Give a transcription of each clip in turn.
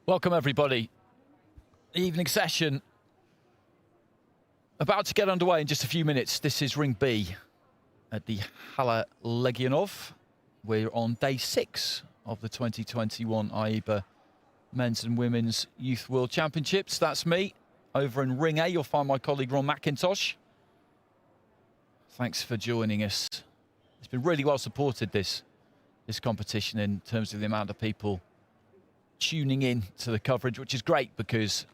Welcome everybody. Evening session about to get underway in just a few minutes. This is Ring B at the Hala Legionov. We're on day 6 of the 2021 IEBA Men's and Women's Youth World Championships. That's me. Over in Ring A, you'll find my colleague Ron McIntosh. Thanks for joining us. It's been really well supported, this competition, in terms of the amount of people tuning in to the coverage, which is great because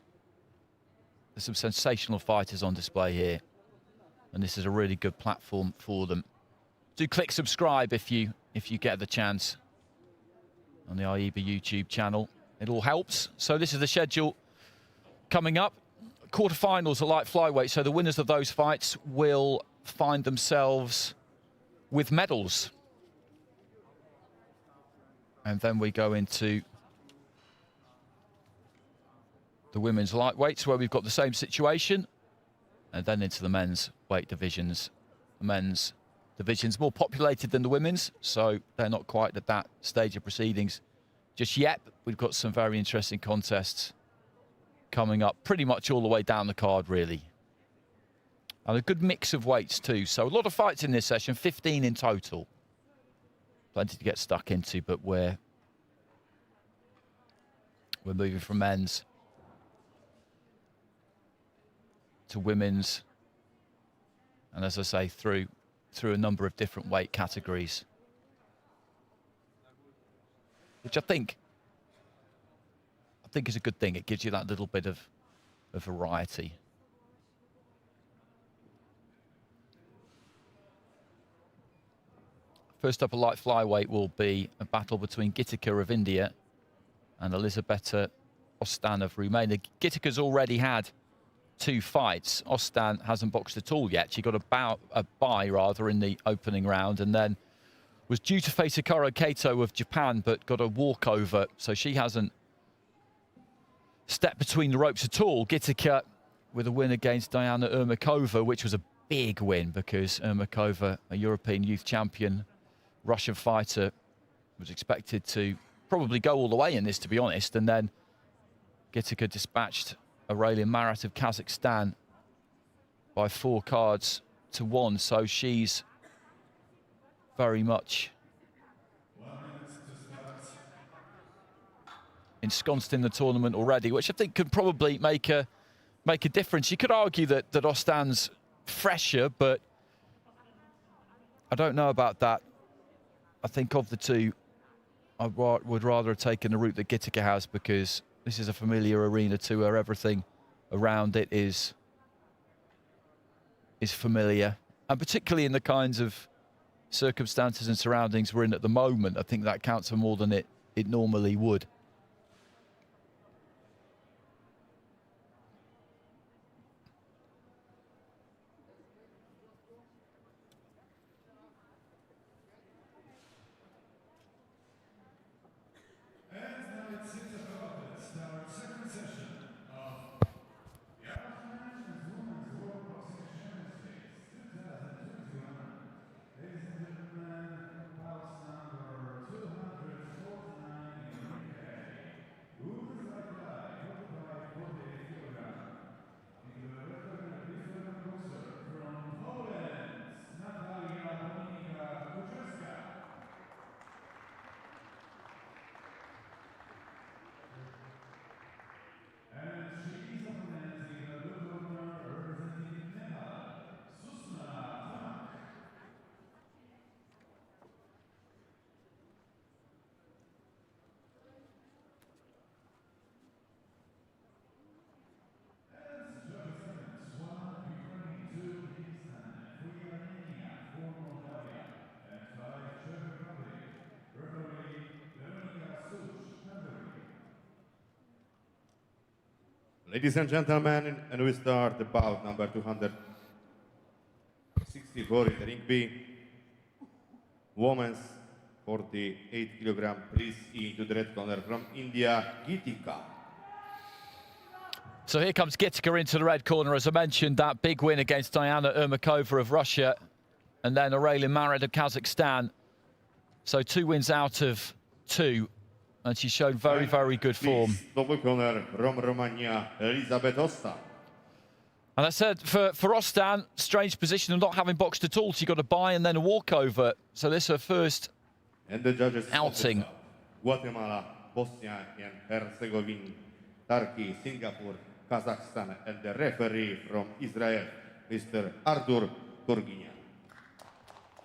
there's some sensational fighters on display here, and this is a really good platform for them. Do click subscribe if you get the chance on the IEBA YouTube channel. It all helps. So this is the schedule coming up. Quarterfinals are light flyweight, so the winners of those fights will find themselves with medals. And then we go into the women's lightweights, where we've got the same situation, and then into the men's weight divisions. The men's division's more populated than the women's, so they're not quite at that stage of proceedings just yet. We've got some very interesting contests coming up pretty much all the way down the card, really. And a good mix of weights too, so a lot of fights in this session, 15 in total. Plenty to get stuck into, but we're moving from men's to women's, and as I say, through a number of different weight categories, which I think is a good thing. It gives you that little bit of variety. First up, a light flyweight will be a battle between Gitika of India and Elisabetta Ostan of Romania. Gitika's already had 2 fights. Ostan hasn't boxed at all yet. She got a bye rather in the opening round, and then was due to face Hikaru Kato of Japan, but got a walkover, so she hasn't stepped between the ropes at all. Gitika with a win against Diana Ermakova, which was a big win because Ermakova, a European youth champion, Russian fighter, was expected to probably go all the way in this, to be honest, and then Gitika dispatched Aurelian Marat of Kazakhstan by 4 cards to 1, so she's very much ensconced in the tournament already, which I think could probably make a difference. You could argue that Ostan's fresher, but I don't know about that. I think of the two, I would rather have taken the route that Gitika has, because this is a familiar arena to her. Everything around it is familiar, and particularly in the kinds of circumstances and surroundings we're in at the moment, I think that counts for more than it normally would. Ladies and gentlemen, and we start the bout number 264 in the Ring B. Women's 48 kilogram. Please into the red corner from India, Gitika. So here comes Gitika into the red corner. As I mentioned, that big win against Diana Ermakova of Russia, and then Aurelian Marat of Kazakhstan. So 2 wins out of 2 And she's shown very, very good form. Double corner from Romania, Elizabeth Osta. And I said, for Ostan, strange position of not having boxed at all. She got a bye and then a walkover. So this is her first And the judges outing. Guatemala, Bosnia and Herzegovina, Turkey, Singapore, Kazakhstan, and the referee from Israel, Mr. Artur Turginia.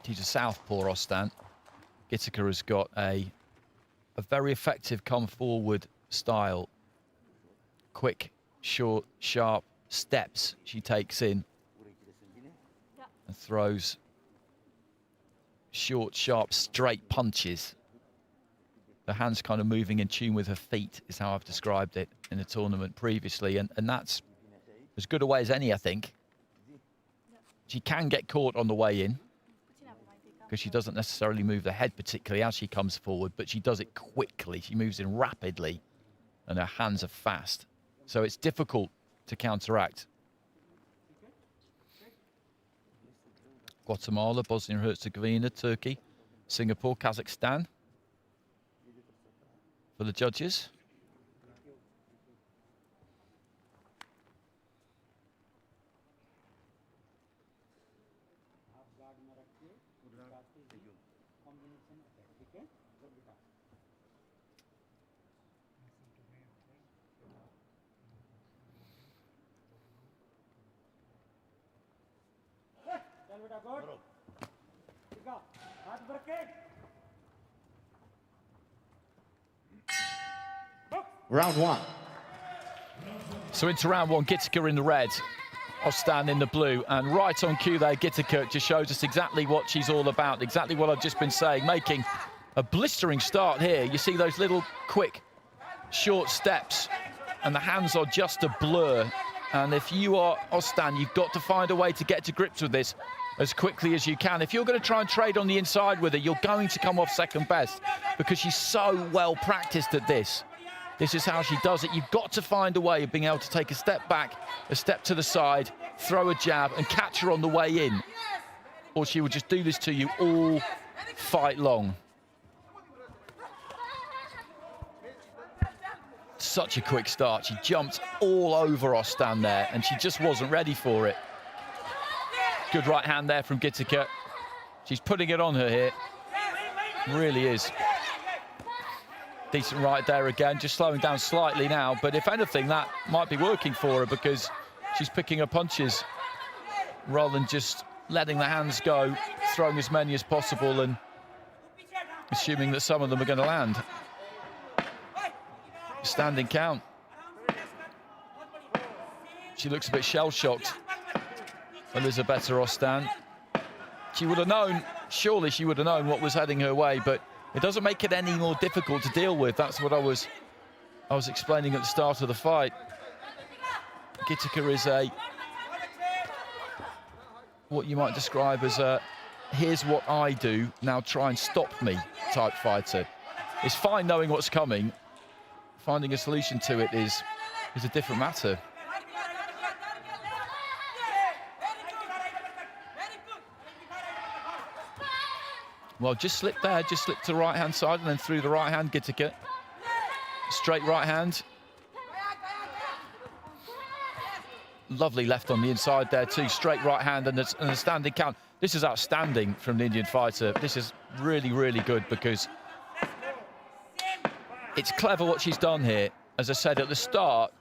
She's a southpaw, Ostan. Gitica has got a very effective come forward style. Quick, short, sharp steps she takes in and throws short, sharp, straight punches. The hands kind of moving in tune with her feet is how I've described it in the tournament previously, and that's as good a way as any, I think. She can get caught on the way in because she doesn't necessarily move the head particularly as she comes forward, but she does it quickly. She moves in rapidly and her hands are fast. So it's difficult to counteract. Guatemala, Bosnia and Herzegovina, Turkey, Singapore, Kazakhstan for the judges. Round one. So into round one, Gitica in the red, Ostan in the blue, and right on cue there, Gitica just shows us exactly what she's all about, exactly what I've just been saying, making a blistering start here. You see those little quick, short steps, and the hands are just a blur. And if you are Ostan, you've got to find a way to get to grips with this as quickly as you can. If you're going to try and trade on the inside with her, you're going to come off second best because she's so well practiced at this. This is how she does it. You've got to find a way of being able to take a step back, a step to the side, throw a jab and catch her on the way in. Or she will just do this to you all fight long. Such a quick start. She jumped all over Ostan there and she just wasn't ready for it. Good right hand there from Gitica. She's putting it on her here. Really is. Decent right there again, just slowing down slightly now. But if anything, that might be working for her because she's picking her punches rather than just letting the hands go, throwing as many as possible and assuming that some of them are going to land. Standing count. She looks a bit shell-shocked, Elizabeth Ostan. She would have known, surely she would have known what was heading her way, but it doesn't make it any more difficult to deal with. That's what I was explaining at the start of the fight. Gitica is what you might describe as a here's what I do, now try and stop me type fighter. It's fine knowing what's coming. Finding a solution to it is a different matter. Well, just slipped there, just slipped to the right-hand side and then through the right hand, Gitica. Straight right hand. Lovely left on the inside there too, straight right hand and a standing count. This is outstanding from the Indian fighter. This is really, really good because it's clever what she's done here. As I said at the start,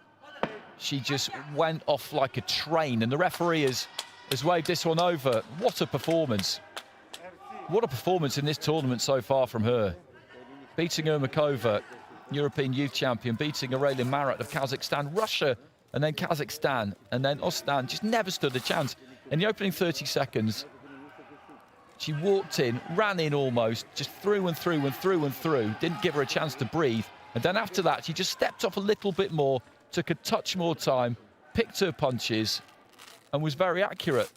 she just went off like a train and the referee has waved this one over. What a performance. What a performance in this tournament so far from her. Beating Ermakova, European Youth Champion, beating Aurelien Marat of Kazakhstan, Russia, and then Kazakhstan, and then Ostan just never stood a chance. In the opening 30 seconds, she walked in, ran in almost, just through and through and through and through, didn't give her a chance to breathe. And then after that, she just stepped off a little bit more, took a touch more time, picked her punches, and was very accurate.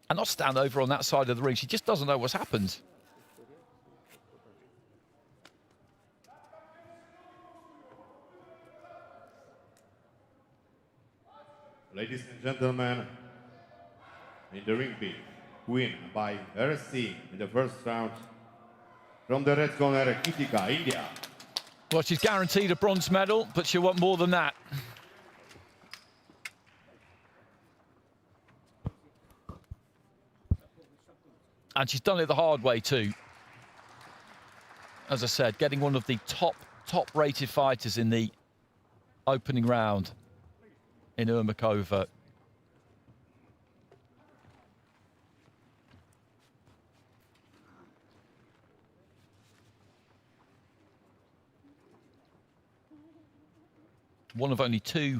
And Ostan over on that side of the ring, she just doesn't know what's happened. Ladies and gentlemen, in the ring, win by RC in the first round, from the red corner, Kitika, India. Well, she's guaranteed a bronze medal, but she'll want more than that. And she's done it the hard way too. As I said, getting one of the top-rated fighters in the opening round in Ermakova. One of only 2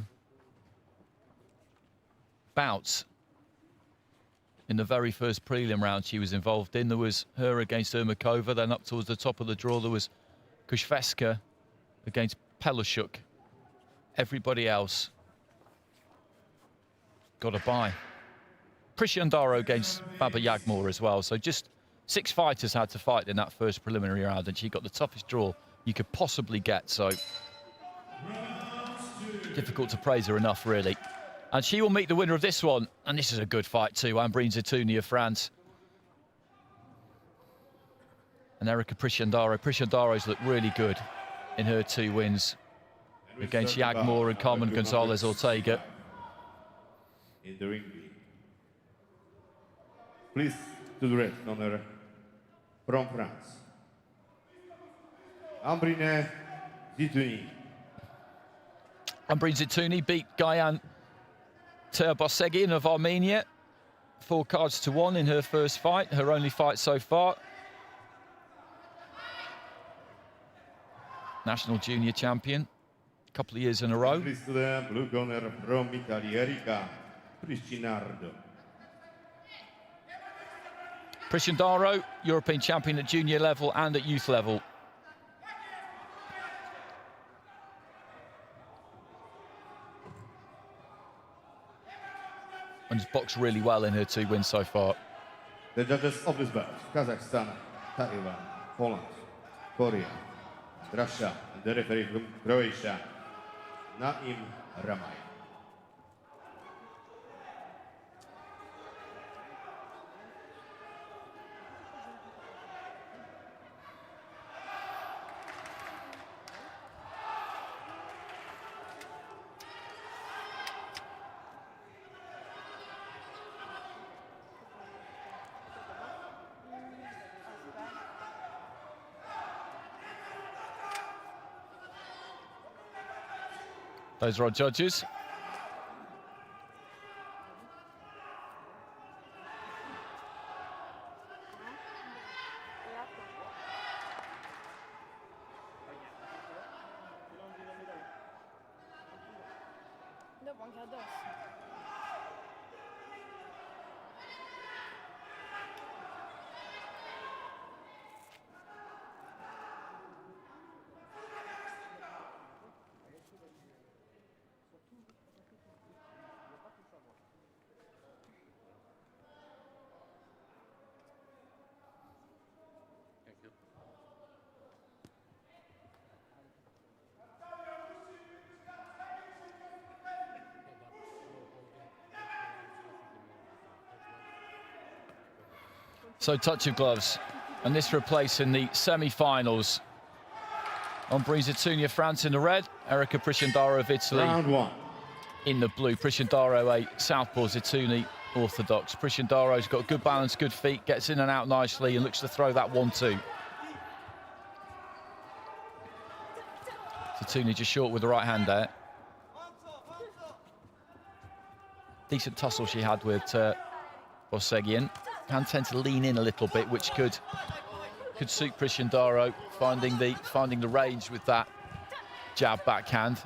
bouts in the very first prelim round she was involved in. There was her against Ermakova, then up towards the top of the draw there was Kushveska against Pelushuk. Everybody else got a bye. Prishandaro against Baba Yagmor as well. So just 6 fighters had to fight in that first preliminary round, and she got the toughest draw you could possibly get. So difficult to praise her enough, really. And she will meet the winner of this one. And this is a good fight too. Ambrine Zitouni of France. And Erika Prishandaro. Prishandaro's looked really good in her 2 wins against Yagmor and Carmen Gonzalez Ortega. In the ring. Please to the red corner from France, Ambrine Zitouni. Ambrine Zitouni beat Gayan Terbosegin of Armenia 4-1 in her first fight, her only fight so far. National junior champion, a couple of years in a row. Please to the blue corner from Italy, Erika Priscinardo. Prishandaro, European champion at junior level and at youth level. And has boxed really well in her 2 wins so far. The judges of this bout, Kazakhstan, Taiwan, Poland, Korea, Russia, and the referee from Croatia, Naim Ramay. Those are our judges. So touch of gloves, and this replacing the semi-finals. Ambrine Zitouni of France in the red, Erika Prishandaro of Italy Round 1. in the blue. Prishandaro a southpaw, Zitouni orthodox. Prishandaro's got good balance, good feet, gets in and out nicely and looks to throw that 1-2. Zitouni just short with the right hand there. Decent tussle she had with Bosegian. Can tend to lean in a little bit, which could suit Prishandaro, finding the range with that jab backhand.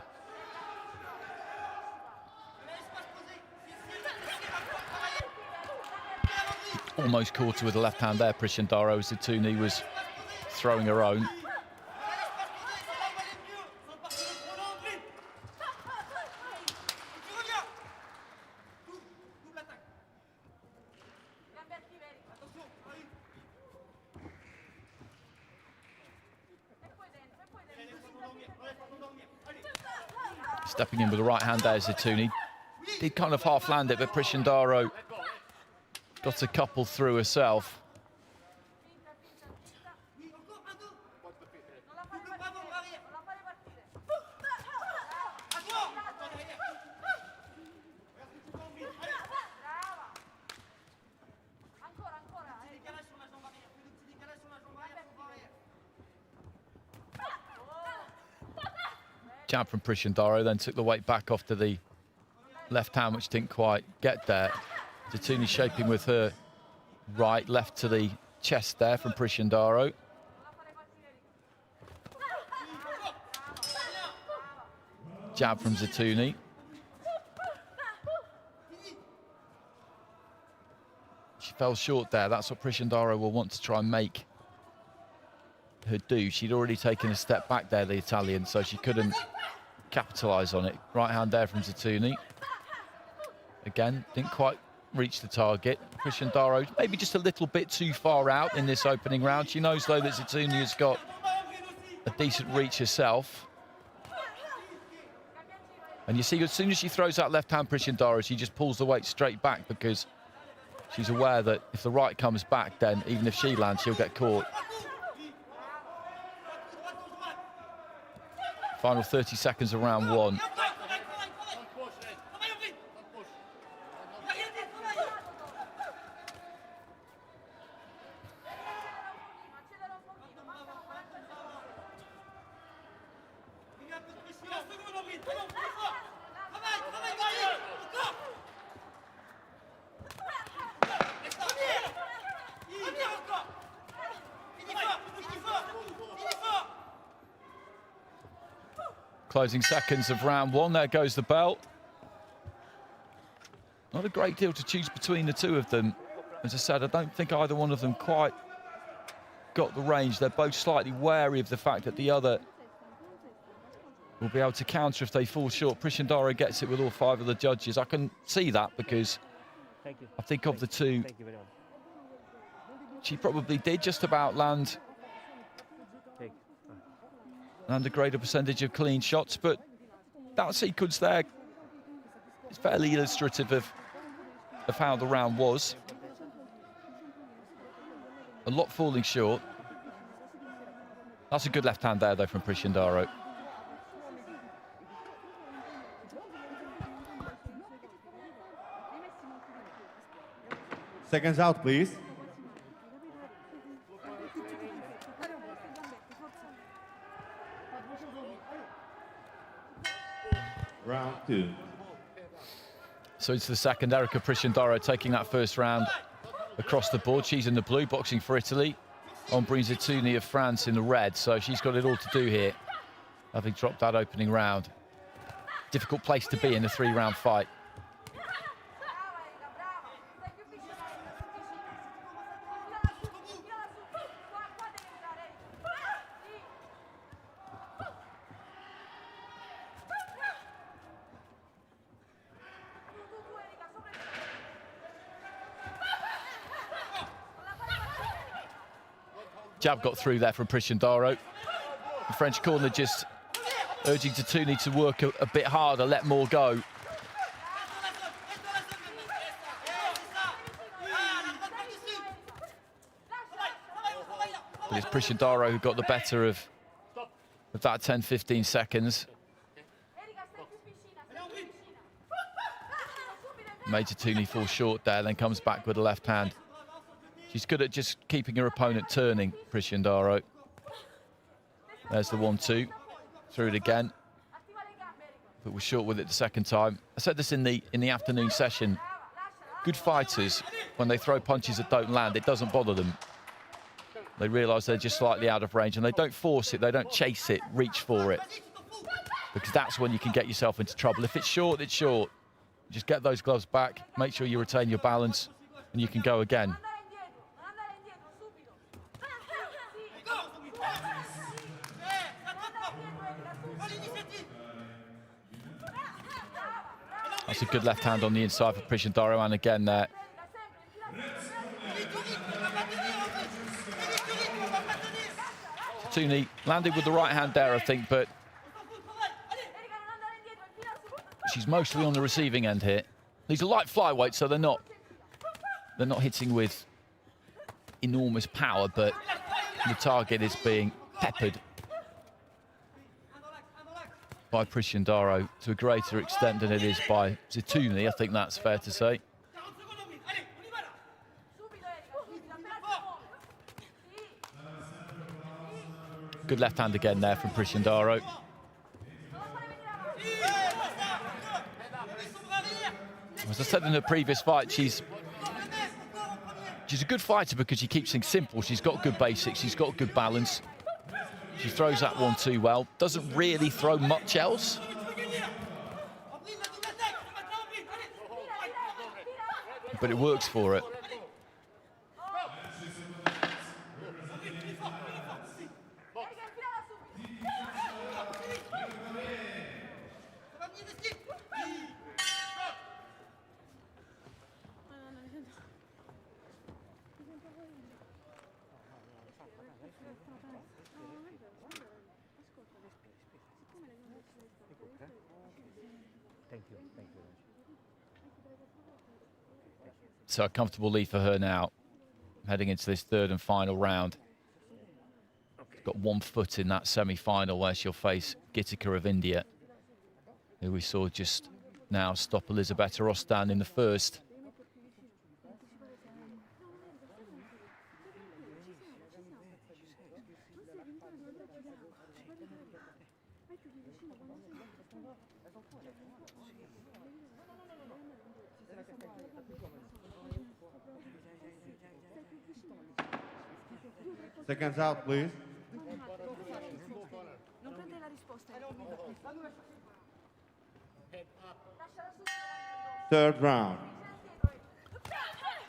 Almost caught her with the left hand there, Prishandaro, as Zitouni was throwing her own. Stepping in with the right hand there, Zitouni. Did kind of half land it, but Prishandaro got a couple through herself. Jab from Prishandaro, then took the weight back off to the left hand, which didn't quite get there. Zatuni shaping with her right, left to the chest there from Prishandaro. Jab from Zatuni. She fell short there. That's what Prishandaro will want to try and make her do. She'd already taken a step back there, the Italian, so she couldn't capitalise on it. Right hand there from Zatuni. Again, didn't quite reach the target. Prishandaro maybe just a little bit too far out in this opening round. She knows, though, that Zatuni has got a decent reach herself. And you see, as soon as she throws that left hand, Prishandaro, she just pulls the weight straight back because she's aware that if the right comes back, then even if she lands, she'll get caught. Final 30 seconds of round one. Closing seconds of round one. There goes the bell. Not a great deal to choose between the two of them. As I said, I don't think either one of them quite got the range. They're both slightly wary of the fact that the other will be able to counter if they fall short. Prishandaro gets it with all five of the judges. I can see that because I think of the two, she probably did just about land a greater percentage of clean shots, but that sequence there is fairly illustrative of how the round was. A lot falling short. That's a good left hand there, though, from Prishandaro. Seconds out, please. Round two. So it's the second. Erika Prishandaro taking that first round across the board. She's in the blue, boxing for Italy. Ombrin Zatuni of France in the red. So she's got it all to do here, having dropped that opening round. Difficult place to be in a three-round fight. Jab got through there from Prishandaro. The French corner just urging Zatuni to work a bit harder, let more go. But it's Prishandaro who got the better of that 10-15 seconds. Made Zatuni fall short there, then comes back with a left hand. She's good at just keeping her opponent turning, Prishandaro. There's the 1-2. Through it again. But was short with it the second time. I said this in the afternoon session. Good fighters, when they throw punches that don't land, it doesn't bother them. They realise they're just slightly out of range, and they don't force it, they don't chase it, reach for it. Because that's when you can get yourself into trouble. If it's short, it's short. Just get those gloves back, make sure you retain your balance, and you can go again. That's a good left hand on the inside for Prishandaro, and again there. Zatuni landed with the right hand there, I think, but she's mostly on the receiving end here. These are light flyweights, so they're not hitting with enormous power, but the target is being peppered by Prishandaro to a greater extent than it is by Zatuni. I think that's fair to say. Good left hand again there from Prishandaro. As I said in her previous fight, she's a good fighter because she keeps things simple. She's got good basics, she's got good balance. She throws that 1-2 well, doesn't really throw much else. But it works for her. So a comfortable lead for her now, heading into this third and final round. Got 1 foot in that semi-final where she'll face Gitika of India, who we saw just now stop Elizabeth Rostan in the first. Seconds out, please. Third round.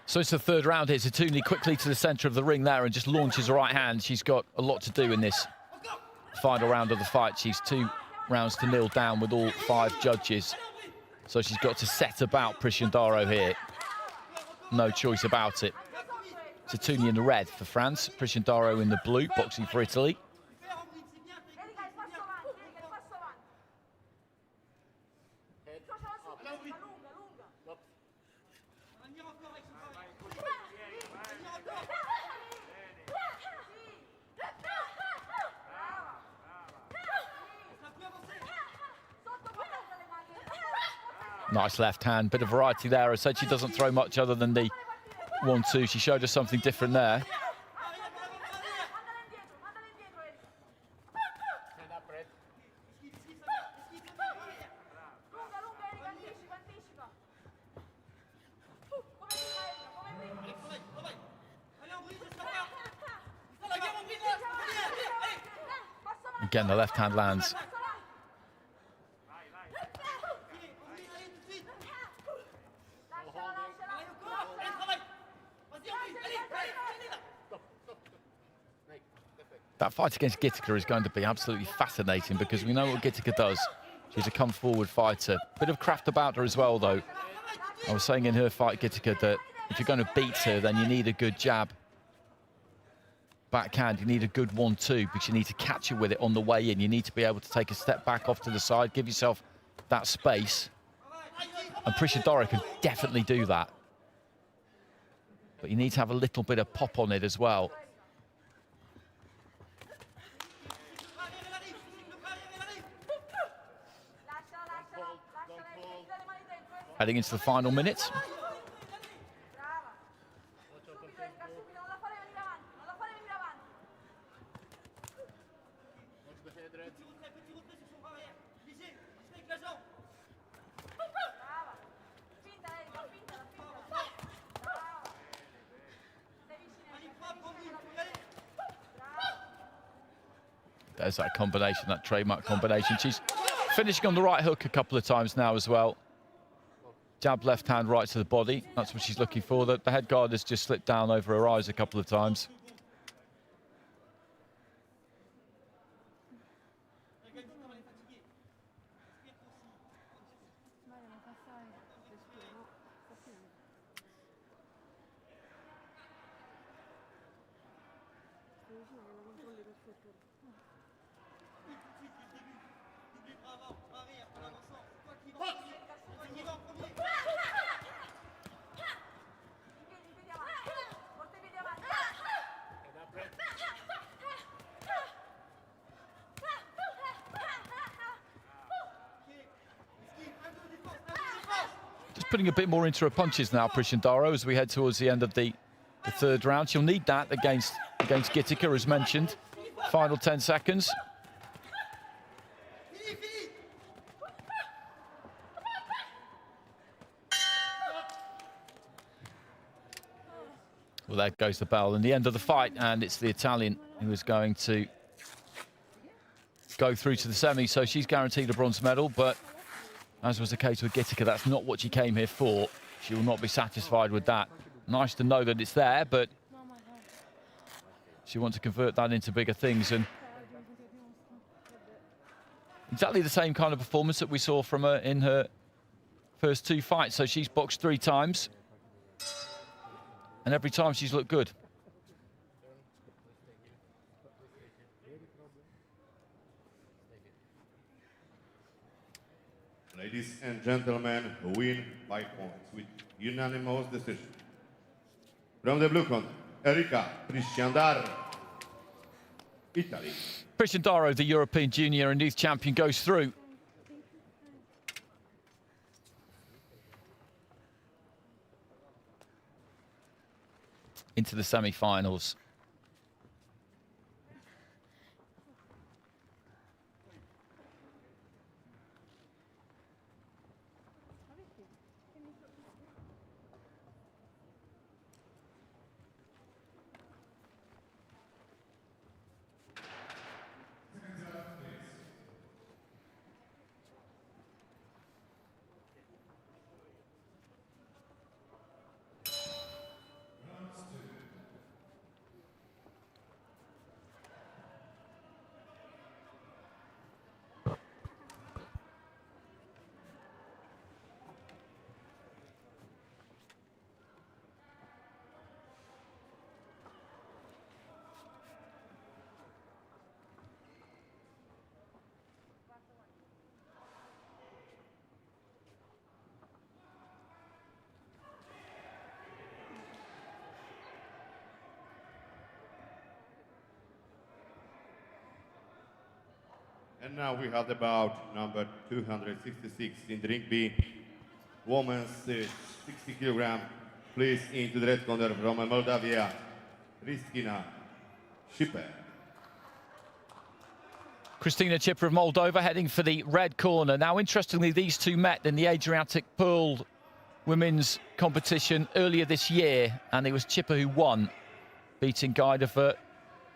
So it's the third round here. Satuni quickly to the centre of the ring there and just launches her right hand. She's got a lot to do in this final round of the fight. She's 2-0 down with all 5 judges. So she's got to set about Prishindaro here. No choice about it. Satuni in the red for France, Prishindaro in the blue, boxing for Italy. Nice left hand, bit of variety there. I said she doesn't throw much other than the 1-2. She showed us something different there. Again, the left hand lands. That fight against Gitika is going to be absolutely fascinating because we know what Gitika does. She's a come-forward fighter. Bit of craft about her as well, though. I was saying in her fight, Gitika, that if you're going to beat her, then you need a good jab. Backhand, you need a good 1-2 because you need to catch her with it on the way in. You need to be able to take a step back off to the side, give yourself that space. And Prishindaro can definitely do that. But you need to have a little bit of pop on it as well. Heading into the final minute. There's that combination, that trademark combination. She's finishing on the right hook a couple of times now as well. Jab left hand right to the body. That's what she's looking for. The head guard has just slipped down over her eyes a couple of times. Putting a bit more into her punches now, Prishindaro, as we head towards the end of the third round. She'll need that against Gitika, as mentioned. Final 10 seconds. Well, there goes the bell and the end of the fight, and it's the Italian who is going to go through to the semi, so she's guaranteed a bronze medal. But as was the case with Gitica, that's not what she came here for. She will not be satisfied with that. Nice to know that it's there, but she wants to convert that into bigger things. And exactly the same kind of performance that we saw from her in her first 2 fights. So she's boxed 3 times, and every time she's looked good. Ladies and gentlemen, who win by points with unanimous decision. From the blue corner, Erika Prisciandaro, Italy. Prisciandaro, the European junior and youth champion, goes through. Into the semi-finals. And now we have the bout number 266 in the ring B, women's 60 kilogram. Please into the red corner from Moldavia, Kristina Schipper. Kristina Schipper of Moldova heading for the red corner. Now, interestingly, these two met in the Adriatic Pearl women's competition earlier this year, and it was Schipper who won, beating Guida for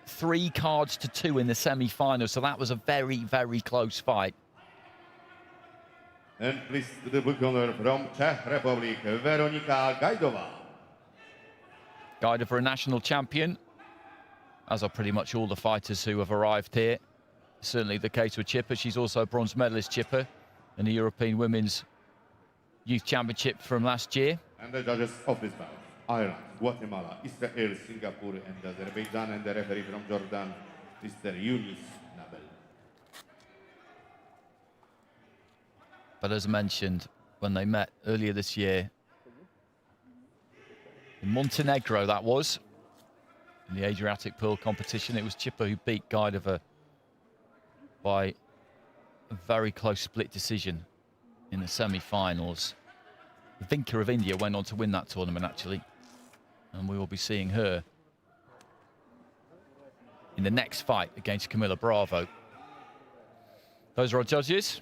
3 cards to 2 in the semi-final. So that was a very, very close fight. And please to the blue corner from Czech Republic, Veronika Gajdova. Gajdova, a national champion, as are pretty much all the fighters who have arrived here. Certainly the case with Schipper. She's also a bronze medalist, Schipper, in the European Women's Youth Championship from last year. And the judges of this bout: Ireland, Guatemala, Israel, Singapore, and Azerbaijan, and the referee from Jordan, Mr. Yunus Nabel. But as mentioned, when they met earlier this year, in Montenegro that was, in the Adriatic Pearl competition, it was Schipper who beat Gajdova by a very close split decision in the semi-finals. Vinka of India went on to win that tournament, actually. And we will be seeing her in the next fight against Camilla Bravo. Those are our judges.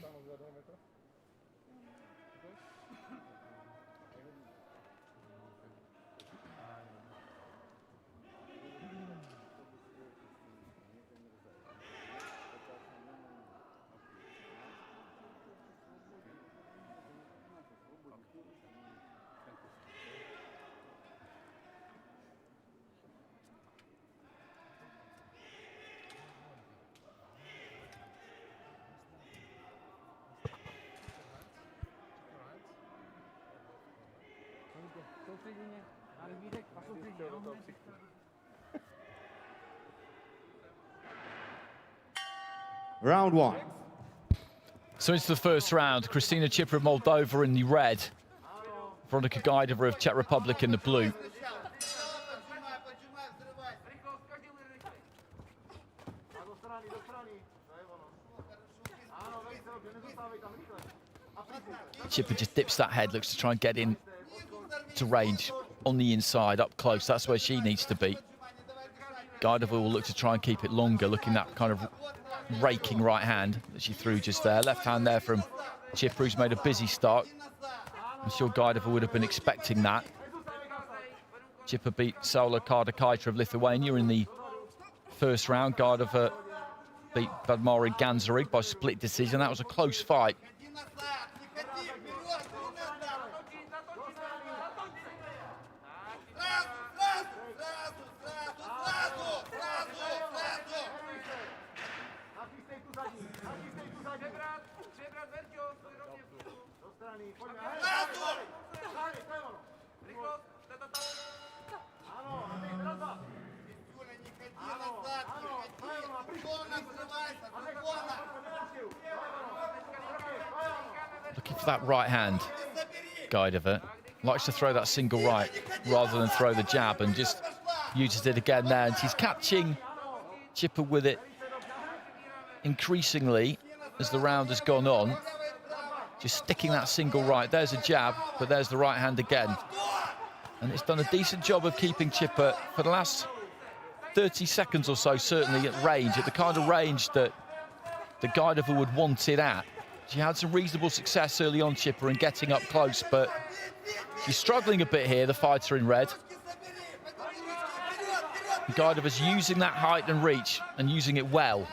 Round 1. So into the first round, Kristina Schipper of Moldova in the red, Veronika Gajdova of Czech Republic in the blue. Schipper just dips that head, looks to try and get in to range on the inside, up close. That's where she needs to be. Gajdova will look to try and keep it longer, looking that kind of raking right hand that she threw just there. Left hand there from Schipper, who's made a busy start. I'm sure Gajdova would have been expecting that. Chippa beat Saula Kardakaita of Lithuania in the first round. Gardova beat Badmari Ganzarig by split decision. That was a close fight. Looking for that right hand, Gardova. Likes to throw that single right rather than throw the jab, and just uses it again there. And she's catching Chippa with it increasingly as the round has gone on. Just sticking that single right. There's a jab, but there's the right hand again. And it's done a decent job of keeping Chippa for the last 30 seconds or so, certainly at range, at the kind of range that the Gardova would want it at. She had some reasonable success early on, Chippa, in getting up close, but she's struggling a bit here, the fighter in red. Gardova's using that height and reach, and using it well.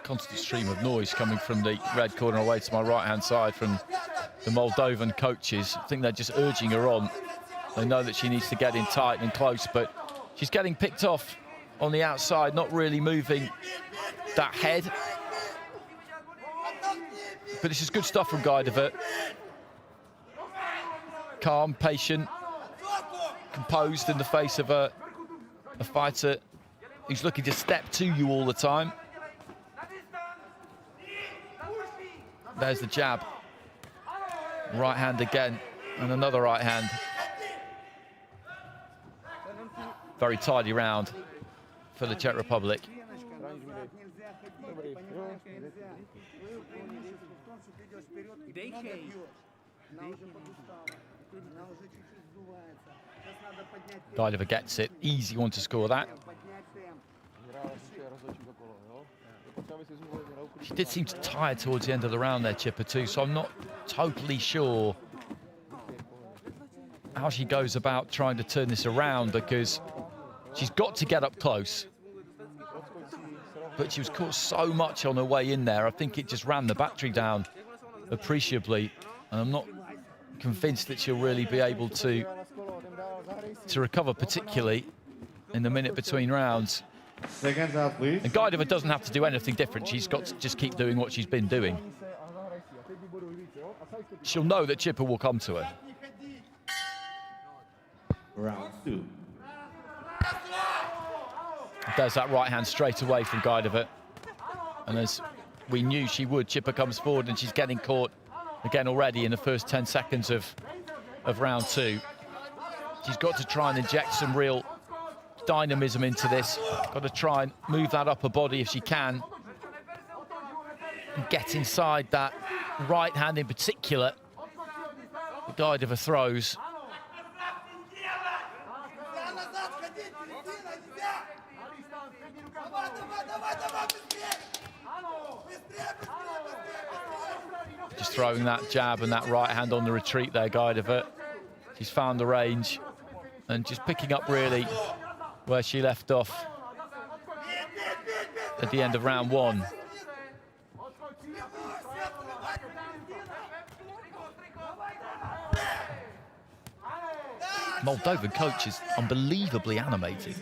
Constant stream of noise coming from the red corner away to my right-hand side from the Moldovan coaches. I think they're just urging her on. They know that she needs to get in tight and close, but she's getting picked off on the outside, not really moving that head. But this is good stuff from Gardova. Calm, patient, composed in the face of a fighter who's looking to step to you all the time. There's the jab. Right hand again, and another right hand. Very tidy round for the Czech Republic. Gardova gets it. Easy one to score that. She did seem tired towards the end of the round there, Chippa, too, so I'm not totally sure how she goes about trying to turn this around, because she's got to get up close. But she was caught so much on her way in there, I think it just ran the battery down appreciably, and I'm not convinced that she'll really be able to recover, particularly in the minute between rounds. Seconds out, please. And Gardova doesn't have to do anything different. She's got to just keep doing what she's been doing. She'll know that Chippa will come to her. Round two. There's that right hand straight away from Gardova. And as we knew she would, Chippa comes forward and she's getting caught again already in the first 10 seconds of round two. She's got to try and inject some real dynamism into this. Got to try and move that upper body if she can. And get inside that right hand in particular. The Gardova throws. Just throwing that jab and that right hand on the retreat there, Gardova. She's found the range and just picking up really where she left off at the end of round one. Moldovan coach is unbelievably animated.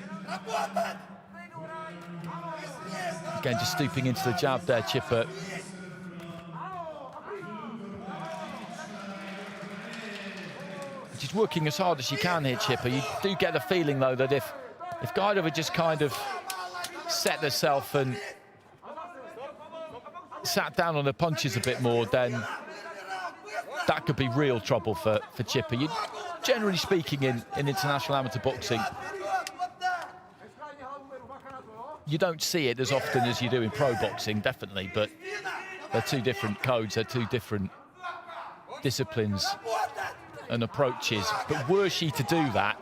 Again, just stooping into the jab there, Chippa. She's working as hard as she can here, Chippa. You do get the feeling, though, that if Gardova just kind of set herself and sat down on her punches a bit more, then that could be real trouble for Chippa. You, generally speaking, in international amateur boxing, You don't see it as often as you do in pro boxing, definitely, but they're two different codes, they're two different disciplines and approaches. But were she to do that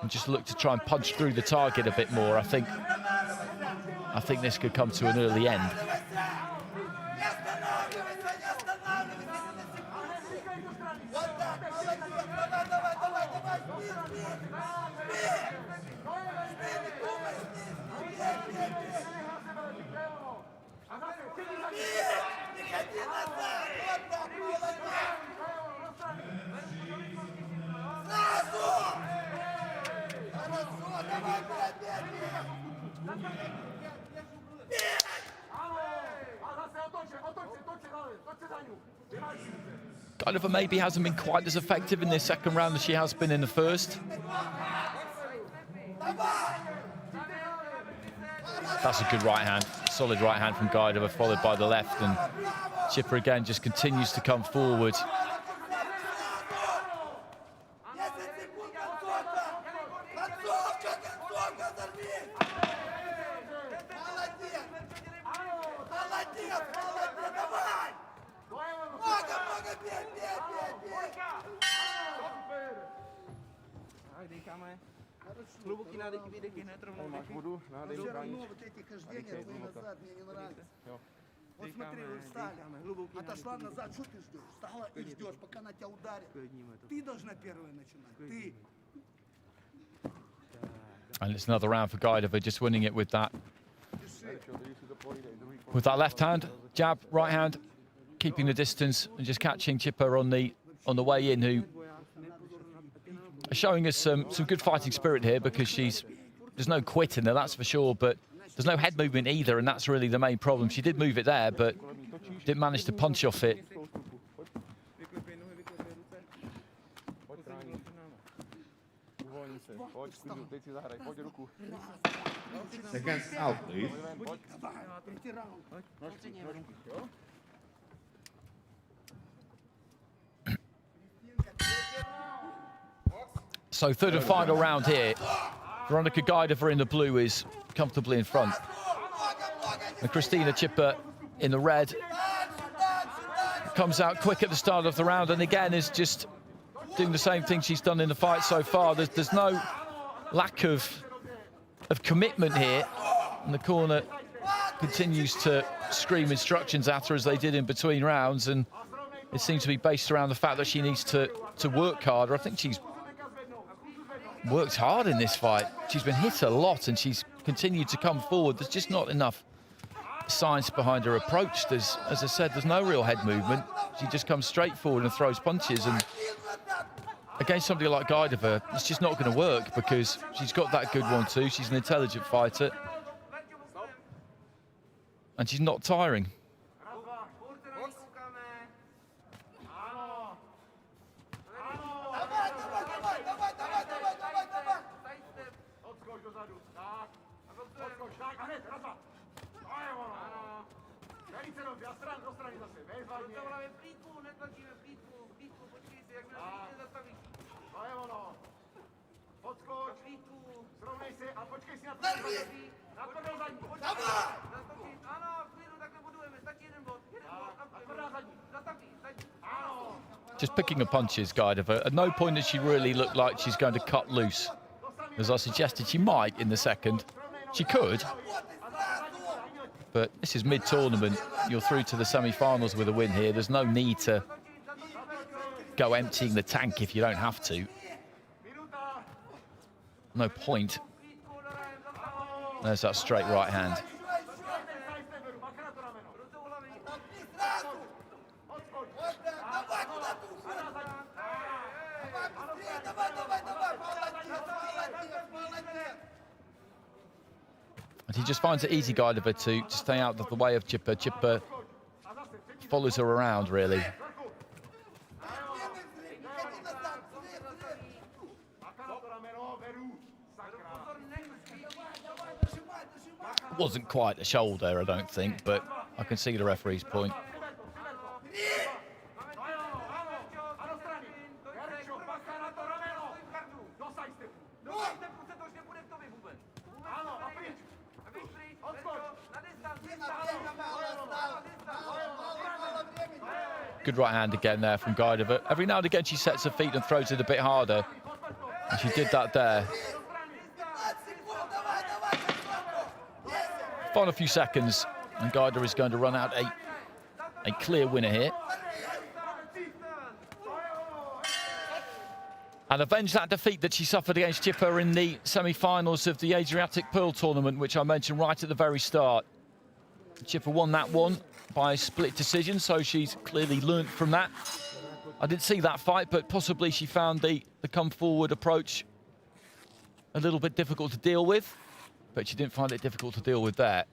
and just look to try and punch through the target a bit more, I think this could come to an early end. Gajdova maybe hasn't been quite as effective in this second round as she has been in the first. That's a good right hand, solid right hand from Gajdova, followed by the left, and Chipper again just continues to come forward. Вот смотри, вы встали, отошла назад, что ты ждешь? Встала и ждешь, пока она тебя ударит. Ты должна первая начинать, ты. And it's another round for Gajdova, just winning it with that left hand, jab, right hand, keeping the distance and just catching Chipper on the way in, who are showing us some good fighting spirit here, because there's no quit in there, that's for sure, but there's no head movement either, and that's really the main problem. She did move it there, but didn't manage to punch off it. Seconds out, please. So third and final round here. Veronika Gajdova in the blue is comfortably in front. And Christina Chipper in the red comes out quick at the start of the round, and again is just doing the same thing she's done in the fight so far. There's no lack of commitment here, and the corner continues to scream instructions at her as they did in between rounds, and it seems to be based around the fact that she needs to work harder. I think she's worked hard in this fight. She's been hit a lot and she's continued to come forward. There's just not enough science behind her approach. As I said, there's no real head movement. She just comes straight forward and throws punches, and against somebody like Gajdova, it's just not going to work, because she's got that good 1-2. She's an intelligent fighter, and she's not tiring. Just picking her punches, Gajdova. At no point does she really look like she's going to cut loose, as I suggested she might in the second. She could, but this is mid-tournament. You're through to the semi-finals with a win here. There's no need to go emptying the tank if you don't have to. No point. There's that straight right hand. And he just finds it easy, Gajdova, to stay out of the way of Chipper. Chipper follows her around, really. Wasn't quite a shoulder, I don't think, but I can see the referee's point. Good right hand again there from Gaidova. Every now and again she sets her feet and throws it a bit harder. And she did that there. Final few seconds, and Gaidova is going to run out a clear winner here. And avenge that defeat that she suffered against Chippa in the semi-finals of the Adriatic Pearl tournament, which I mentioned right at the very start. Chippa won that one by a split decision, so she's clearly learnt from that. I didn't see that fight, but possibly she found the come-forward approach a little bit difficult to deal with, but she didn't find it difficult to deal with there.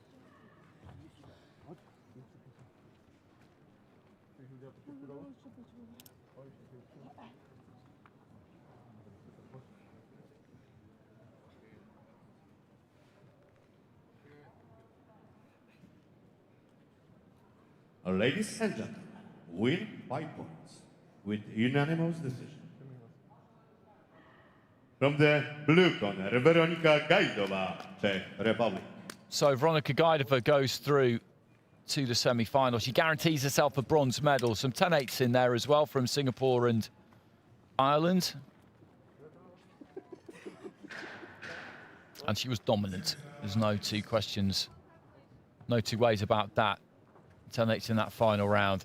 Ladies and gentlemen, win by points with unanimous decision. From the blue corner, Weronika Gajdova, Czech Republic. So Weronika Gajdova goes through to the semi-final. She guarantees herself a bronze medal. Some 10-8s in there as well from Singapore and Ireland. And she was dominant. There's no two questions, no two ways about that. 10-8s in that final round.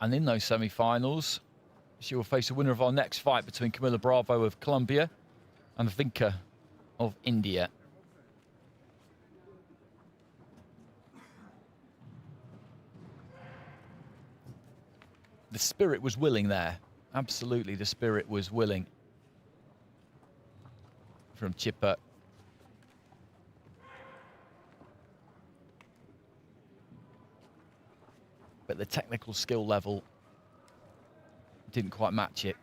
And in those semi-finals, she will face the winner of our next fight between Camilla Bravo of Colombia and Vinka of India. The spirit was willing there. Absolutely, the spirit was willing from Chippa. But the technical skill level didn't quite match it.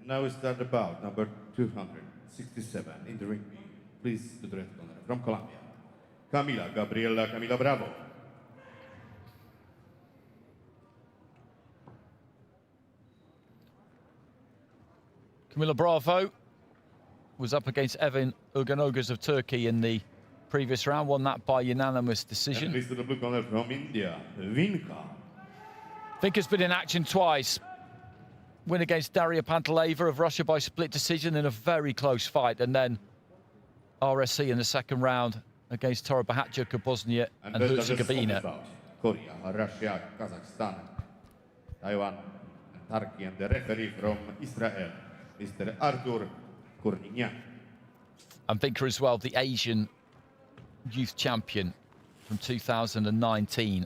Now we start the bout, number 267 in the ring. Please to the red corner from Colombia, Camila Bravo. Camilla Bravo was up against Evan Urganogas of Turkey in the previous round, won that by unanimous decision. And please to the blue corner from India, Vinka. Vinka's been in action twice. Win against Daria Panteleva of Russia by split decision in a very close fight, and then RSC in the second round against Tora Bahatjuk of Bosnia and Herzegovina. Korea, Russia, Kazakhstan, Taiwan, and Turkey, and the referee from Israel, Mr. Artur Kurniak. And Vinka as well, the Asian youth champion from 2019.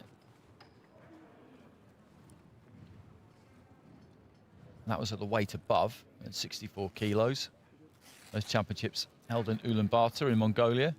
That was at the weight above, at 64 kilos. Those championships held in Ulaanbaatar in Mongolia.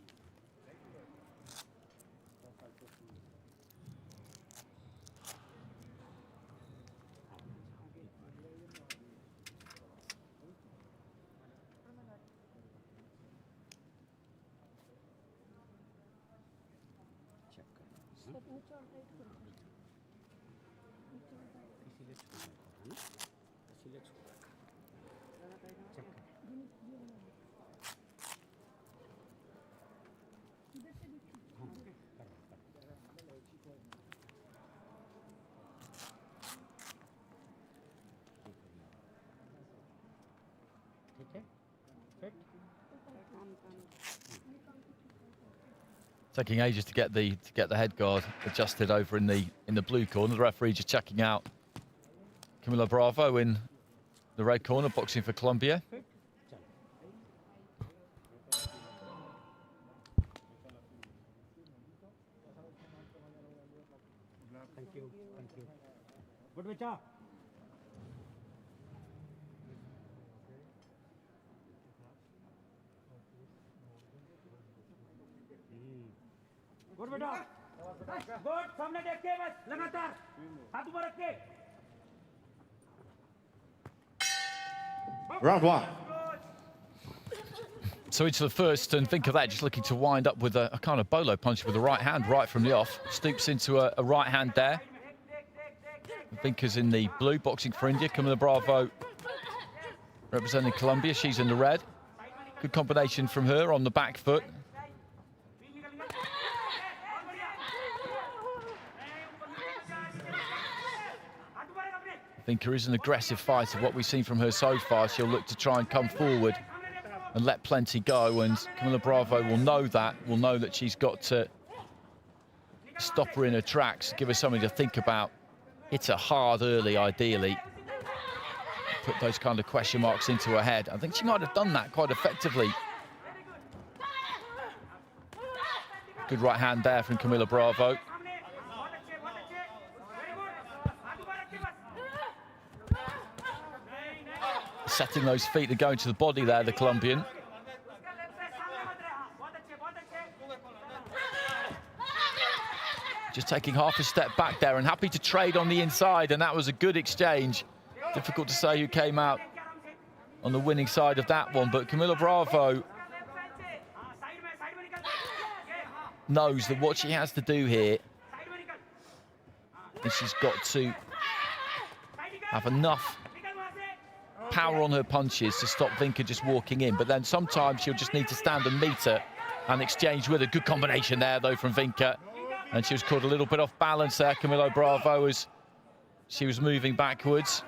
Taking ages to get the head guard adjusted over in the blue corner. The referee just checking out Camilla Bravo in the red corner, boxing for Colombia. Thank you. Good beta. Good बेटा good सामने देख के बस लगातार हाथ ऊपर रख के Round one. So into the first, and think of that, just looking to wind up with a kind of bolo punch with the right hand right from the off. Stoops into a right hand there. Vinka's in the blue, boxing for India. Camila Bravo representing Colombia. She's in the red. Good combination from her on the back foot. Vinka is an aggressive fighter. What we've seen from her so far, she'll look to try and come forward and let plenty go, and Camila Bravo will know that she's got to stop her in her tracks, give her something to think about. Hit her hard early, ideally. Put those kind of question marks into her head. I think she might have done that quite effectively. Good right hand there from Camila Bravo. Setting those feet and going to the body there, the Colombian. Just taking half a step back there and happy to trade on the inside, and that was a good exchange. Difficult to say who came out on the winning side of that one, but Camila Bravo knows that what she has to do here is she's got to have enough power on her punches to stop Vinka just walking in, but then sometimes she'll just need to stand and meet her and exchange with her. Good combination there, though, from Vinka. And she was caught a little bit off balance there, Camila Bravo, as she was moving backwards.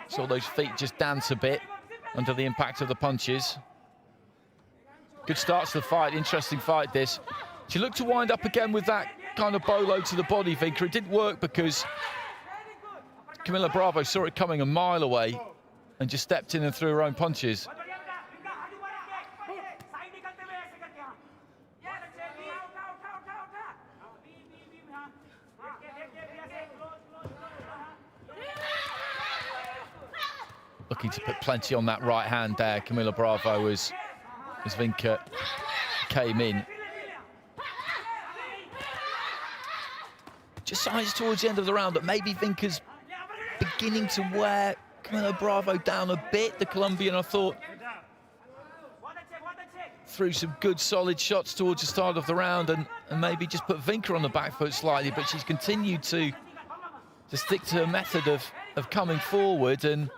Saw those feet just dance a bit under the impact of the punches. Good start to the fight, interesting fight this. She looked to wind up again with that kind of bolo to the body, Vinka. It didn't work because Camila Bravo saw it coming a mile away and just stepped in and threw her own punches. Looking to put plenty on that right hand there, Camila Bravo, as Vinka came in. Just signs towards the end of the round that maybe Vinka's beginning to wear Camila Bravo down a bit. The Colombian, I thought, threw some good solid shots towards the start of the round and maybe just put Vinka on the back foot slightly, but she's continued to stick to her method of coming forward, and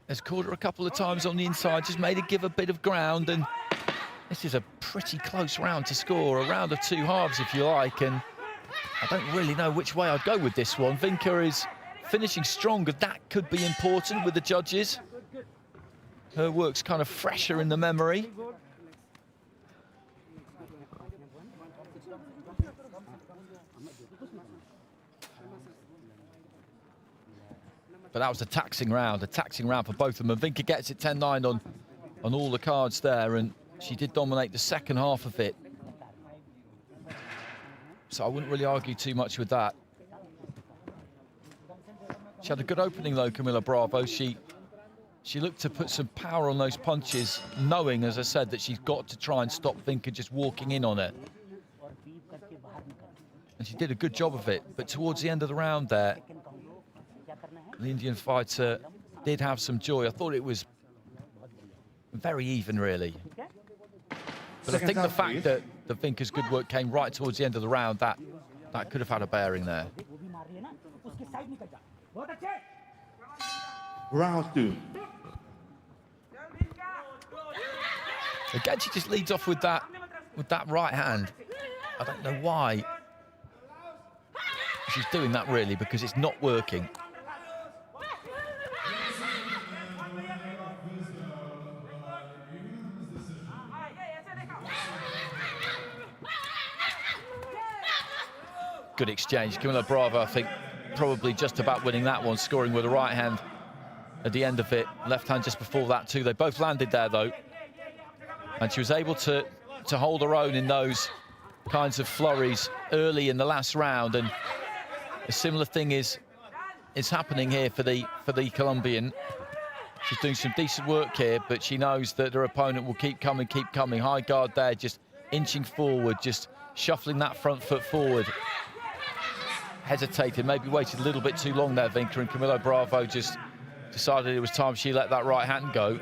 has caught her a couple of times on the inside, just made her give a bit of ground, and this is a pretty close round to score, a round of two halves, if you like, and I don't really know which way I'd go with this one. Vinka is finishing stronger. That could be important with the judges. Her work's kind of fresher in the memory. But that was a taxing round for both of them. And Vinka gets it 10-9 on all the cards there, and she did dominate the second half of it. So I wouldn't really argue too much with that. She had a good opening though, Camila Bravo. She looked to put some power on those punches, knowing, as I said, that she's got to try and stop Vinka just walking in on it. And she did a good job of it. But towards the end of the round there, the Indian fighter did have some joy. I thought it was very even, really. But I think the fact that Vinka's good work came right towards the end of the round, that could have had a bearing there. Round two. Again, she just leads off with that right hand. I don't know why she's doing that, really, because it's not working. Good exchange. Camila Bravo, I think, probably just about winning that one, scoring with a right hand at the end of it. Left hand just before that too. They both landed there though. And she was able to hold her own in those kinds of flurries early in the last round. And a similar thing is happening here for the Colombian. She's doing some decent work here, but she knows that her opponent will keep coming. High guard there, just inching forward, just shuffling that front foot forward. Hesitated, maybe waited a little bit too long there, Vinka, and Camila Bravo just decided it was time she let that right hand go.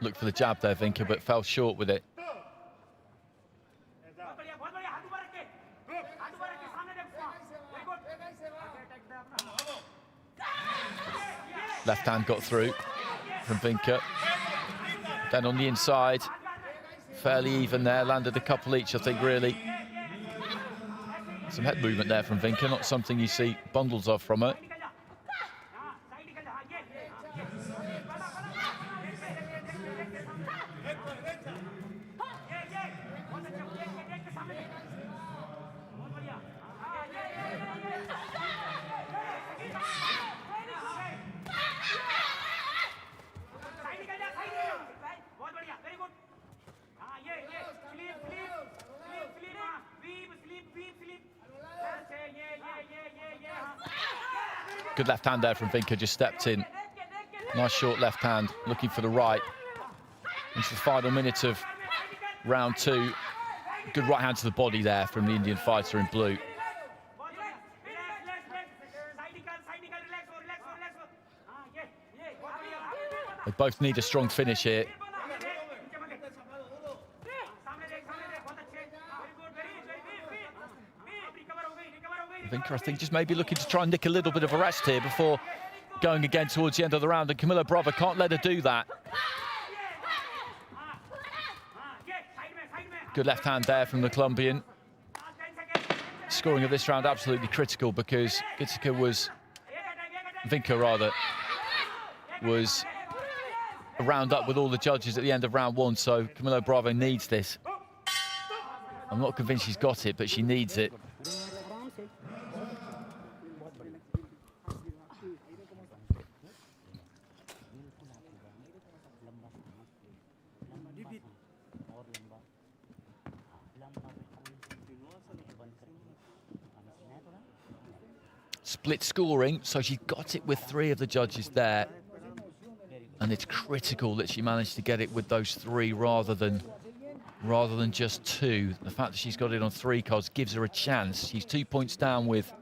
Looked for the jab there, Vinka, but fell short with it. Left hand got through from Vinka. Then on the inside, fairly even there, landed a couple each, I think, really. Some head movement there from Vinka, not something you see bundles of from her. Good left hand there from Vinka, just stepped in. Nice short left hand, looking for the right. Into the final minute of round 2. Good right hand to the body there from the Indian fighter in blue. They both need a strong finish here. Vinka, I think, just maybe looking to try and nick a little bit of a rest here before going again towards the end of the round, and Camila Bravo can't let her do that. Good left hand there from the Colombian. Scoring of this round absolutely critical because Vinka was a round up with all the judges at the end of round 1, so Camila Bravo needs this. I'm not convinced she's got it, but she needs it. Split scoring, so she got it with 3 of the judges there. And it's critical that she managed to get it with those 3 rather than just 2. The fact that she's got it on 3 cards gives her a chance. She's 2 points down with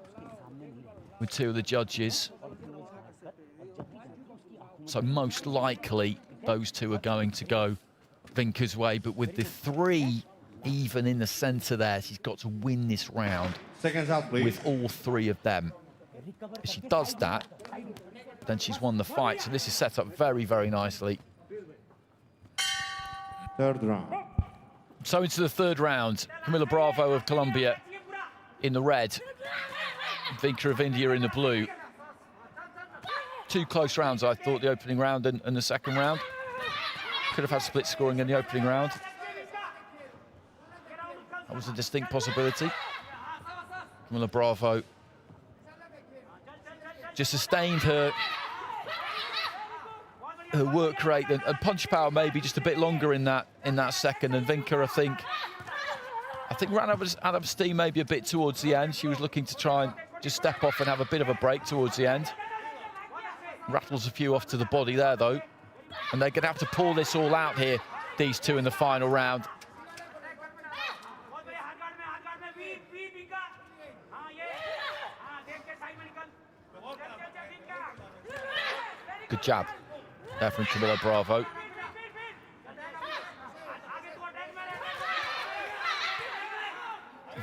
2 of the judges. So most likely those 2 are going to go Vinka's way, but with the 3 even in the center there, she's got to win this round. Seconds out, please. With all 3 of them. If she does that, then she's won the fight. So this is set up very, very nicely. Third round. So into the 3rd round, Camila Bravo of Colombia in the red, Vinka of India in the blue. 2 close rounds, I thought, the opening round and the 2nd round. Could have had split scoring in the opening round. That was a distinct possibility. Camila Bravo just sustained her work rate and punch power maybe just a bit longer in that second. And Vinka, I think ran out of steam maybe a bit towards the end. She was looking to try and just step off and have a bit of a break towards the end. Rattles a few off to the body there though. And they're gonna have to pull this all out here, these 2 in the final round. Good jab there from Camila Bravo.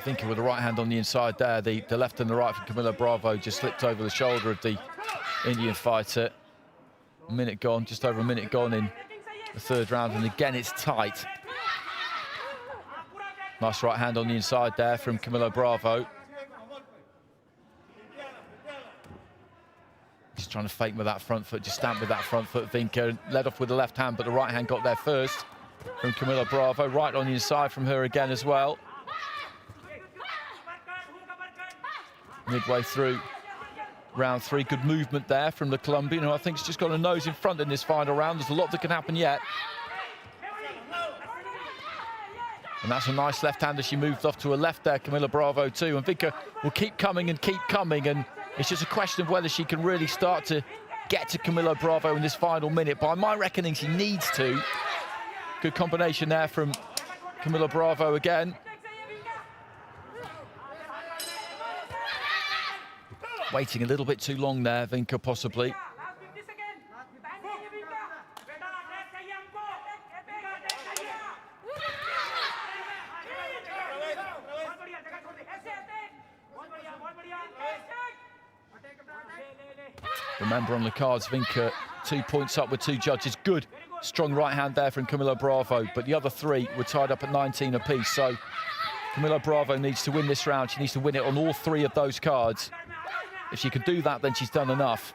Vinka with the right hand on the inside there. The left and the right from Camila Bravo just slipped over the shoulder of the Indian fighter. A minute gone, just over a minute gone in the 3rd round, and again it's tight. Nice right hand on the inside there from Camila Bravo. Just trying to fake with that front foot, just stamp with that front foot. Vinka led off with the left hand, but the right hand got there first from Camila Bravo. Right on the inside from her again as well. Midway through round 3, good movement there from the Colombian, who I think has just got a nose in front in this final round. There's a lot that can happen yet. And that's a nice left hand as she moved off to a left there, Camila Bravo too. And Vinka will keep coming, and it's just a question of whether she can really start to get to Camila Bravo in this final minute. By my reckoning, she needs to. Good combination there from Camila Bravo again. Waiting a little bit too long there, Vinka, possibly. Remember on the cards, Vinka 2 points up with 2 judges. Good, strong right hand there from Camilo Bravo, but the other 3 were tied up at 19 apiece. So Camilo Bravo needs to win this round. She needs to win it on all 3 of those cards. If she can do that, then she's done enough.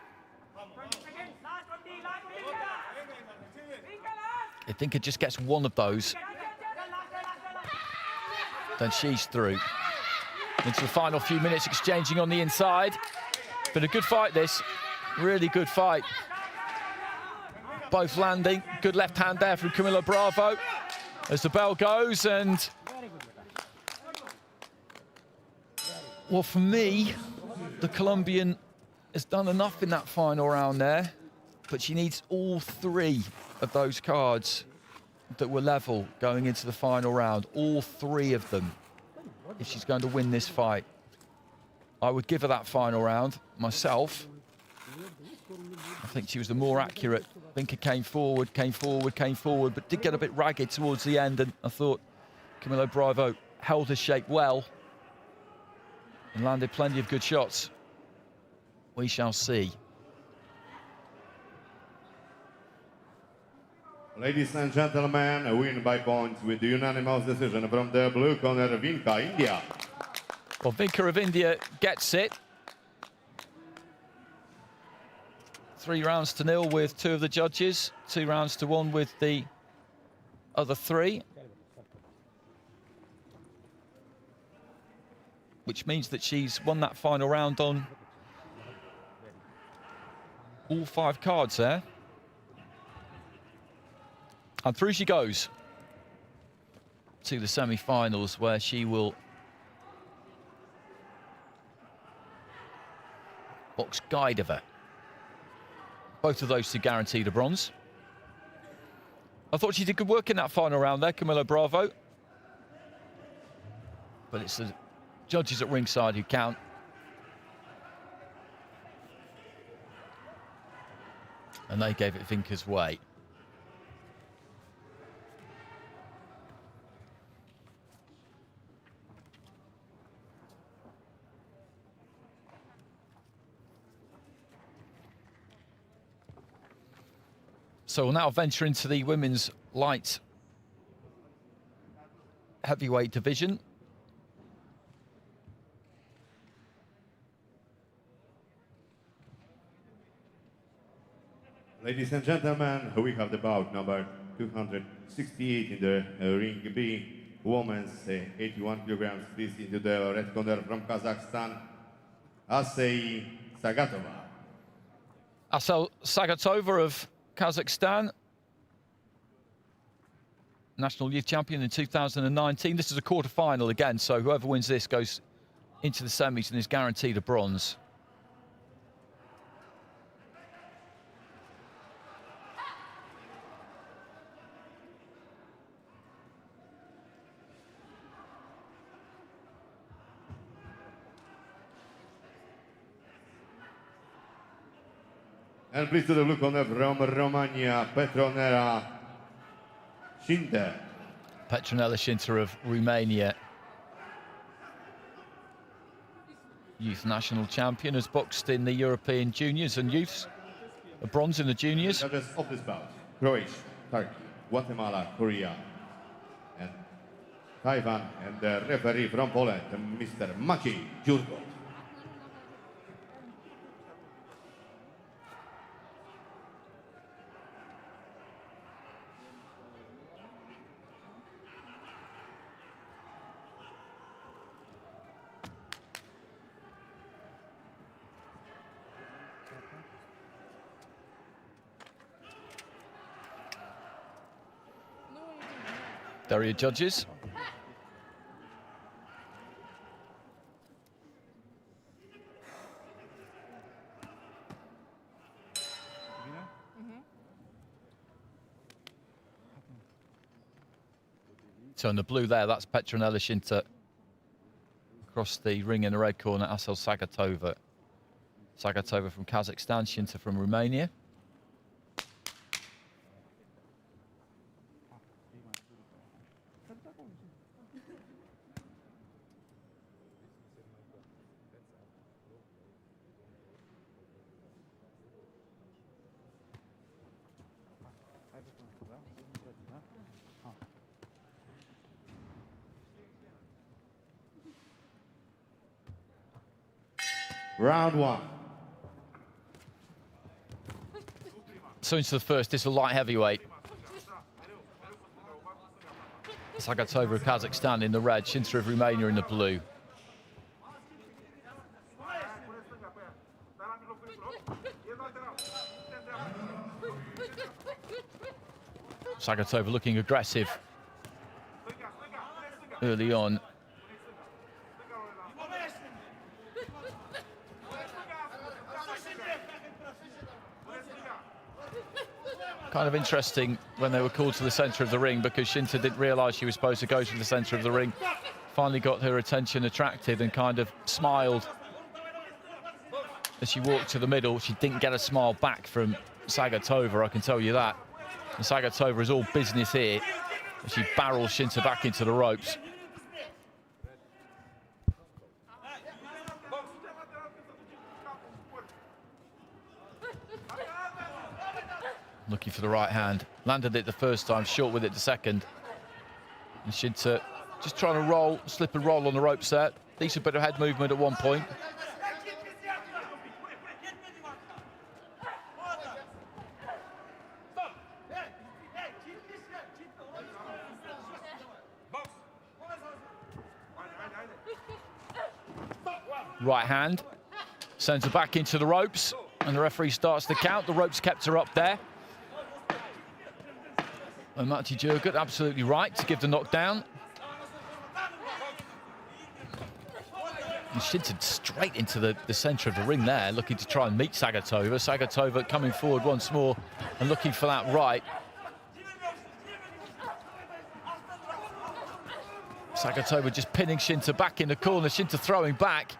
If Vinka just gets 1 of those, then she's through. Into the final few minutes, exchanging on the inside. Been a good fight, this. Really good fight. Both landing. Good left hand there from Camilo Bravo as the bell goes. And, well, for me, the Colombian has done enough in that final round there, but she needs all 3 of those cards that were level going into the final round. All 3 of them, if she's going to win this fight. I would give her that final round myself. I think she was the more accurate. Vinka came forward, but did get a bit ragged towards the end, and I thought Camilo Bravo held her shape well and landed plenty of good shots. We shall see. Ladies and gentlemen, a win by points with the unanimous decision from the blue corner, Vinka, India. Well, Vinka of India gets it. 3 rounds to 0 with 2 of the judges, 2 rounds to 1 with the other 3. Which means that she's won that final round on all 5 cards there. And through she goes to the semi-finals, where she will box Gaidova. Both of those to guarantee the bronze. I thought she did good work in that final round there, Camilo Bravo. But it's the judges at ringside who count. And they gave it Vinka's way. So we'll now venture into the women's light heavyweight division. Ladies and gentlemen, we have the bout number 268 in the ring B. Women's 81 kilograms. This into the red corner from Kazakhstan, Asei Sagatova. Asel Sagatova of Kazakhstan, national youth champion in 2019. This is a quarter-final again, so whoever wins this goes into the semis and is guaranteed a bronze. And please to the blue corner from Romania, Petronella Shinter. Petronella Shinter of Romania, youth national champion, has boxed in the European juniors and youths. A bronze in the juniors. Judges of this bout: Croatia, Turkey, Guatemala, Korea, and Taiwan. And the referee from Poland, Mr. Maciej Jurko. There are your judges. So in the blue there, that's Petronella Shinter. Across the ring in the red corner, Asel Sagatova. Sagatova from Kazakhstan, Shinter from Romania. Round one. So into the first, this is a light heavyweight. Sagatova of Kazakhstan in the red, Shinta of Romania in the blue. Sagatova looking aggressive early on. Kind of interesting when they were called to the centre of the ring, because Shinta didn't realise she was supposed to go to the centre of the ring. Finally got her attention attracted and kind of smiled as she walked to the middle. She didn't get a smile back from Sagatova, I can tell you that. And Sagatova is all business here as she barrels Shinta back into the ropes. Looking for the right hand. Landed it the first time, short with it the second. And Shinta just trying to roll, slip and roll on the ropes there. Decent bit of head movement at one point. Right hand. Sends her back into the ropes. And the referee starts the count. The ropes kept her up there. And Mati Jurgut absolutely right to give the knockdown. And Shinta straight into the centre of the ring there, looking to try and meet Sagatova. Sagatova coming forward once more and looking for that right. Sagatova just pinning Shinta back in the corner. Shinta throwing back.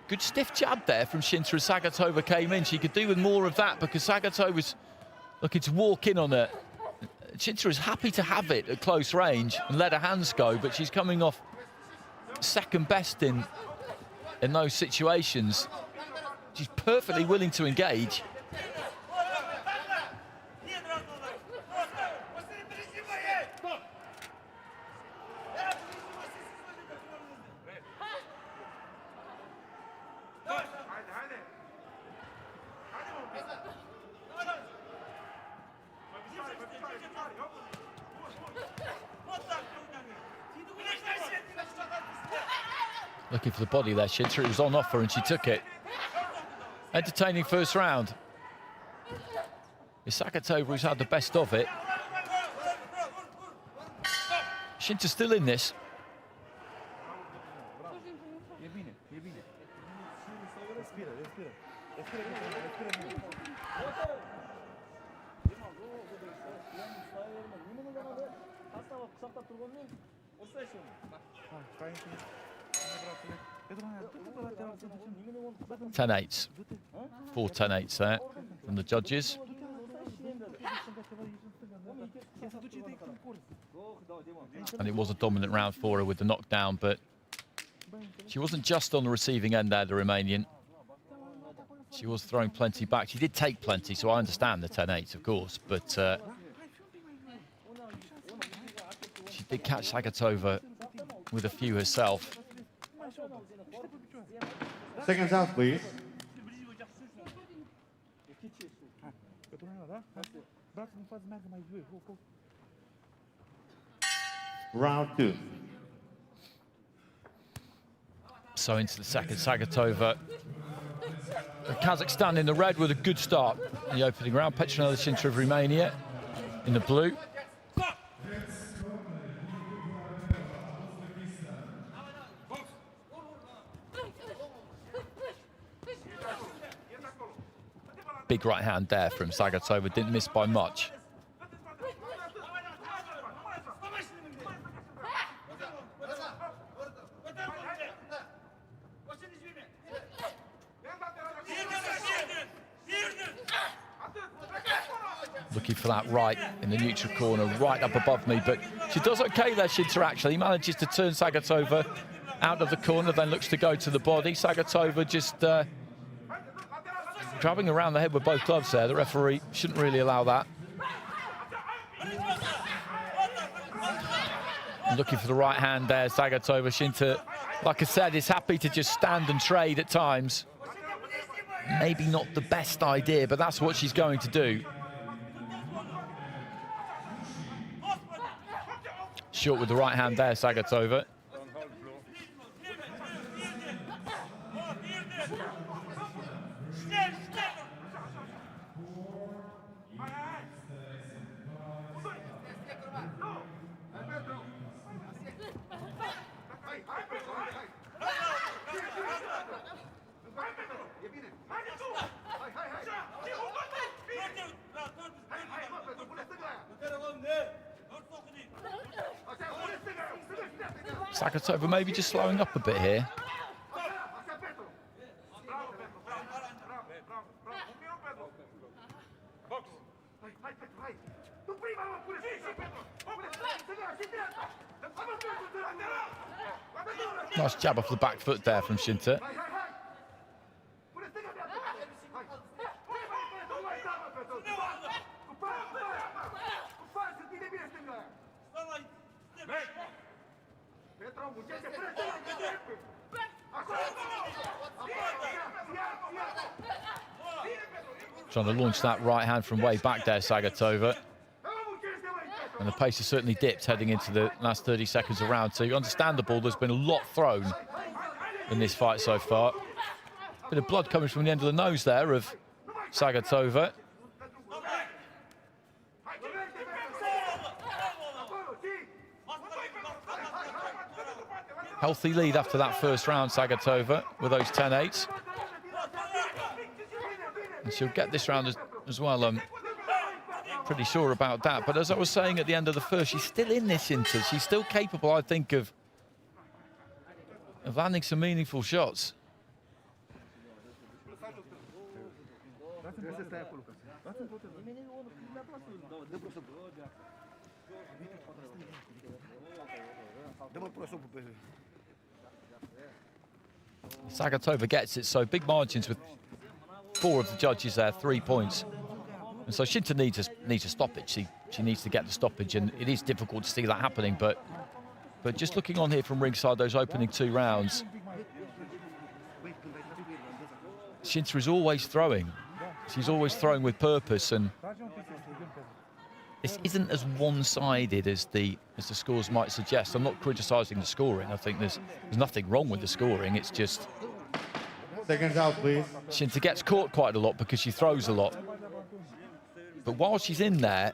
Good stiff jab there from Shinta as Sagatova came in. She could do with more of that because Sagatova was looking to walk in on her. Shinta is happy to have it at close range and let her hands go, but she's coming off second best in those situations. She's perfectly willing to engage. Looking for the body there, Shinta. It was on offer and she took it. Entertaining first round. It's Sagatova who's had the best of it. Shinta's still in this. Ten eights. 4 10-8s there from the judges. And it was a dominant round for her with the knockdown, but she wasn't just on the receiving end there, the Romanian. She was throwing plenty back. She did take plenty, so I understand the 10-8s, of course, but she did catch Sagatova with a few herself. Seconds out, please. Round 2. So into the second, Sagatova. Kazakhstan in the red with a good start in the opening round. Petronella Shinta of Romania in the blue. Big right hand there from Sagatova, didn't miss by much. Looking for that right in the neutral corner, right up above me, but she does okay there, Shinta actually. Manages to turn Sagatova out of the corner, then looks to go to the body. Sagatova just grabbing around the head with both gloves there. The referee shouldn't really allow that. Looking for the right hand there, Zagatova. Shinta, like I said, is happy to just stand and trade at times. Maybe not the best idea, but that's what she's going to do. Short with the right hand there, Zagatova. Zagatova maybe just slowing up a bit here. Nice jab off the back foot there from Shinta. Trying to launch that right hand from way back there, Zagatova. And the pace has certainly dipped heading into the last 30 seconds of round two. Understandable, there's been a lot thrown in this fight so far. Bit of blood coming from the end of the nose there of Zagatova. Healthy lead after that first round, Zagatova, with those 10-8s. And she'll get this round as well, I'm pretty sure about that. But as I was saying at the end of the first, she's still in this inter. She's still capable, I think, of landing some meaningful shots. Zagatova gets it, so big margins with 4 of the judges there, 3 points. And so Shinta needs a stoppage. She needs to get the stoppage, and it is difficult to see that happening. But just looking on here from ringside, those opening 2 rounds, Shinta is always throwing. She's always throwing with purpose, and this isn't as one-sided as the scores might suggest. I'm not criticising the scoring. I think there's nothing wrong with the scoring. It's just Seconds out, please. Shinta gets caught quite a lot because she throws a lot. But while she's in there,